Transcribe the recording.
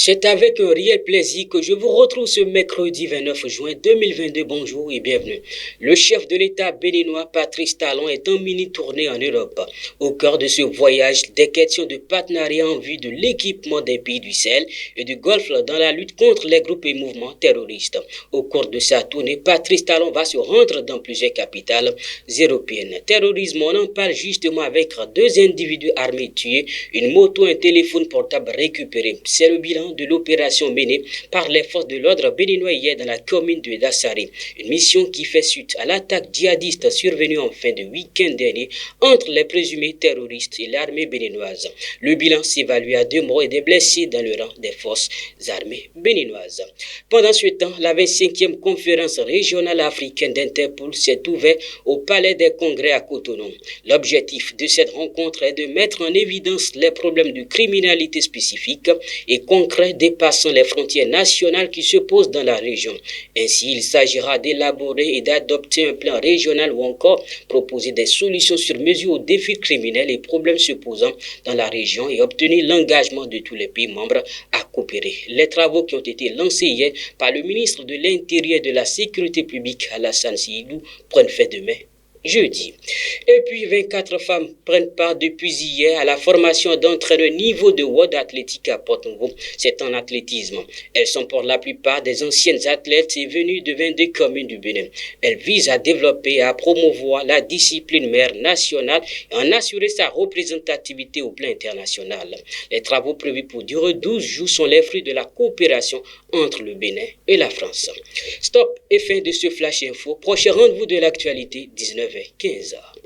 C'est avec un réel plaisir que je vous retrouve ce mercredi 29 juin 2022. Bonjour et bienvenue. Le chef de l'État béninois Patrice Talon est en mini-tournée en Europe. Au cœur de ce voyage, des questions de partenariat en vue de l'équipement des pays du Sahel et du Golfe dans la lutte contre les groupes et mouvements terroristes. Au cours de sa tournée, Patrice Talon va se rendre dans plusieurs capitales européennes. Terrorisme, on en parle justement avec deux individus armés tués, une moto et un téléphone portable récupéré. C'est le bilan de l'opération menée par les forces de l'ordre béninois hier dans la commune de Dassari. Une mission qui fait suite à l'attaque djihadiste survenue en fin de week-end dernier entre les présumés terroristes et l'armée béninoise. Le bilan s'évalue à 2 morts et des blessés dans le rang des forces armées béninoises. Pendant ce temps, la 25e conférence régionale africaine d'Interpol s'est ouverte au Palais des Congrès à Cotonou. L'objectif de cette rencontre est de mettre en évidence les problèmes de criminalité spécifiques et concrets dépassant les frontières nationales qui se posent dans la région. Ainsi, il s'agira d'élaborer et d'adopter un plan régional ou encore proposer des solutions sur mesure aux défis criminels et problèmes se posant dans la région et obtenir l'engagement de tous les pays membres à coopérer. Les travaux qui ont été lancés hier par le ministre de l'Intérieur et de la Sécurité publique Alassane Seydou prennent fin demain. Jeudi. Et puis 24 femmes prennent part depuis hier à la formation d'entraîneurs niveau de World Athletic à Porto-Novo. C'est en athlétisme. Elles sont pour la plupart des anciennes athlètes et venues de 22 communes du Bénin. Elles visent à développer et à promouvoir la discipline mère nationale et en assurer sa représentativité au plan international. Les travaux prévus pour durer 12 jours sont les fruits de la coopération entre le Bénin et la France. Stop et fin de ce Flash Info. Prochain rendez-vous de l'actualité, 19h15.